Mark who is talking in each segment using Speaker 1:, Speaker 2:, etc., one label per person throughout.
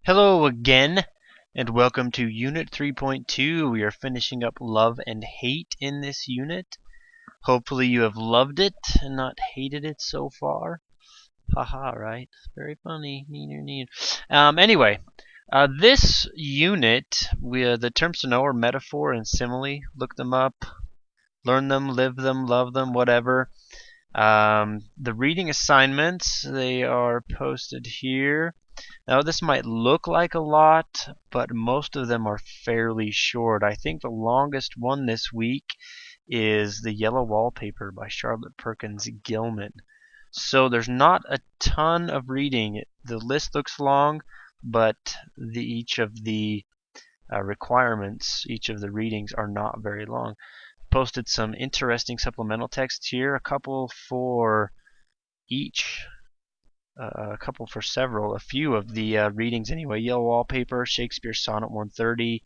Speaker 1: Hello again, and welcome to Unit 3.2. We are finishing up Love and Hate in this unit. Hopefully you have loved it and not hated it so far. Haha, right? Very funny. Anyway, this unit, the terms to know are metaphor and simile. Look them up, learn them, live them, love them, whatever. The reading assignments, they are posted here. Now this might look like a lot, but most of them are fairly short. I think the longest one this week is The Yellow Wallpaper by Charlotte Perkins Gilman. So there's not a ton of reading. The list looks long, but each of the requirements, each of the readings are not very long. Posted some interesting supplemental texts here, a couple for each. A couple for several, a few of the readings anyway. Yellow Wallpaper, Shakespeare's Sonnet 130,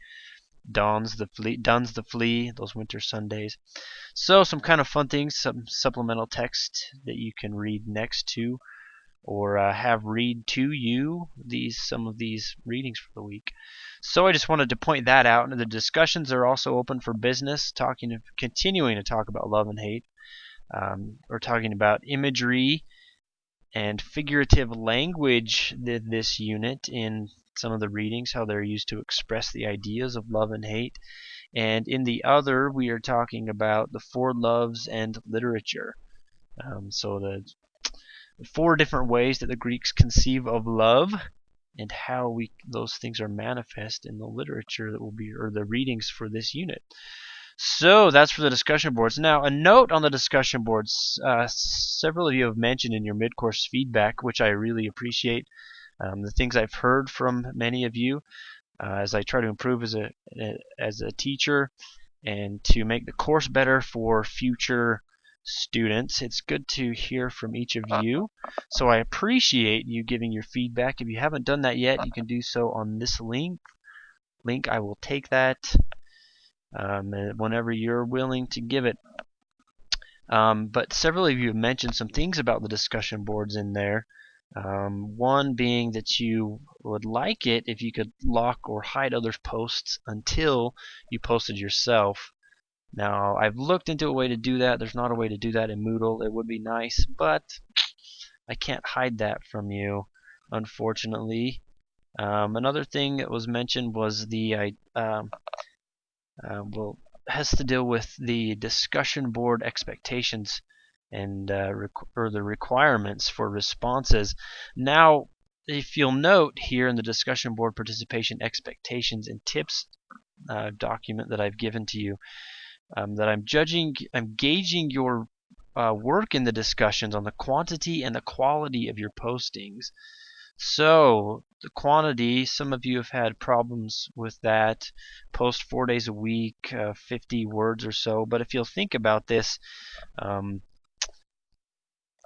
Speaker 1: Duns the Flea, those winter Sundays. So some kind of fun things, some supplemental text that you can read next to, or have read to you some of these readings for the week. So I just wanted to point that out. And the discussions are also open for business, continuing to talk about love and hate. We're talking about imagery and figurative language this unit in some of the readings, how they're used to express the ideas of love and hate. And in the other, we are talking about the four loves and literature. So the four different ways that the Greeks conceive of love and how those things are manifest in the literature that will be, or the readings for this unit. So that's for the discussion boards. Now, a note on the discussion boards. Several of you have mentioned in your mid-course feedback, which I really appreciate, the things I've heard from many of you as I try to improve as a teacher and to make the course better for future students. It's good to hear from each of you. So I appreciate you giving your feedback. If you haven't done that yet, you can do so on this link. I will take that. Whenever you're willing to give it. But several of you have mentioned some things about the discussion boards in there. One being that you would like it if you could lock or hide others' posts until you posted yourself. Now, I've looked into a way to do that. There's not a way to do that in Moodle. It would be nice, but I can't hide that from you, unfortunately. Another thing that was mentioned was has to deal with the discussion board expectations and or the requirements for responses. Now, if you'll note here in the discussion board participation expectations and tips document that I've given to you, that I'm gauging your work in the discussions on the quantity and the quality of your postings. So the quantity, some of you have had problems with that. Post 4 days a week, 50 words or so. But if you'll think about this,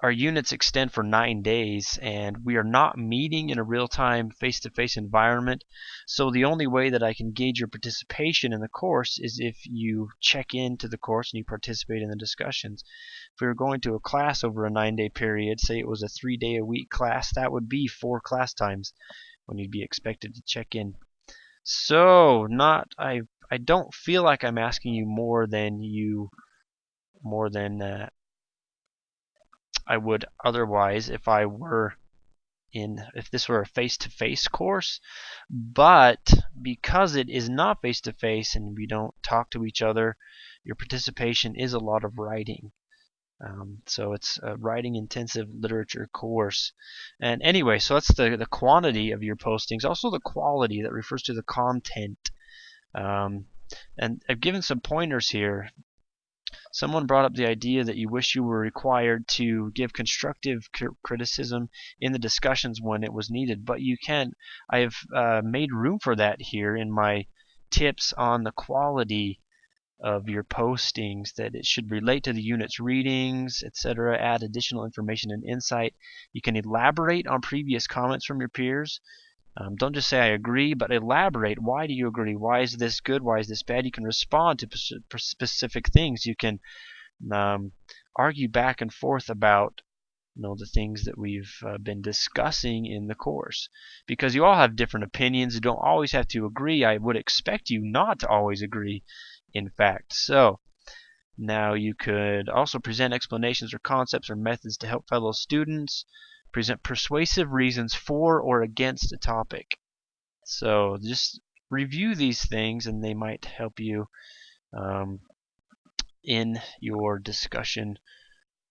Speaker 1: our units extend for 9 days, and we are not meeting in a real-time face-to-face environment. So the only way that I can gauge your participation in the course is if you check into the course and you participate in the discussions. If we were going to a class over a 9-day period, say it was a 3-day-a-week class, that would be 4 class times when you'd be expected to check in. So I don't feel like I'm asking you more than I would otherwise if this were a face-to-face course. But because it is not face-to-face and we don't talk to each other, your participation is a lot of writing. So it's a writing-intensive literature course. And anyway, so that's the quantity of your postings. Also the quality, that refers to the content. And I've given some pointers here. Someone brought up the idea that you wish you were required to give constructive criticism in the discussions when it was needed, but you can. I have made room for that here in my tips on the quality of your postings, that it should relate to the unit's readings, etc., add additional information and insight. You can elaborate on previous comments from your peers. Don't just say I agree, but elaborate. Why do you agree? Why is this good? Why is this bad? You can respond to specific things. You can argue back and forth about the things that we've been discussing in the course, because you all have different opinions. You don't always have to agree. I would expect you not to always agree, in fact. So now you could also present explanations or concepts or methods to help fellow students, present persuasive reasons for or against a topic. So just review these things and they might help you in your discussion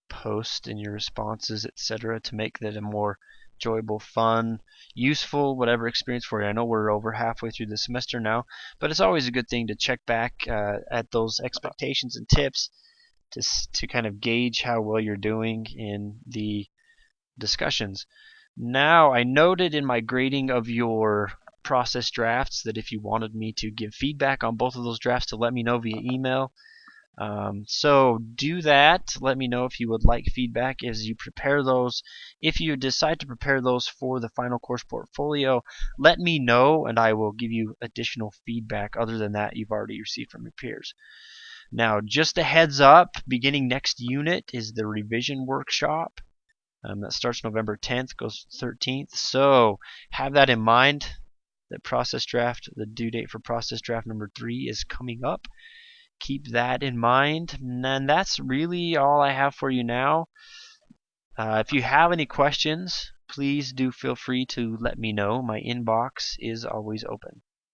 Speaker 1: post, in your responses, etc., to make that a more enjoyable, fun, useful, whatever experience for you. I know we're over halfway through the semester now, but it's always a good thing to check back at those expectations and tips to kind of gauge how well you're doing in the discussions. Now, I noted in my grading of your process drafts that if you wanted me to give feedback on both of those drafts, to let me know via email. So do that. Let me know if you would like feedback as you prepare those. If you decide to prepare those for the final course portfolio, let me know and I will give you additional feedback other than that you've already received from your peers. Now, just a heads up, beginning next unit is the revision workshop. That starts November 10th, goes 13th. So have that in mind. That process draft, the due date for process draft number 3 is coming up. Keep that in mind. And that's really all I have for you now. If you have any questions, please do feel free to let me know. My inbox is always open.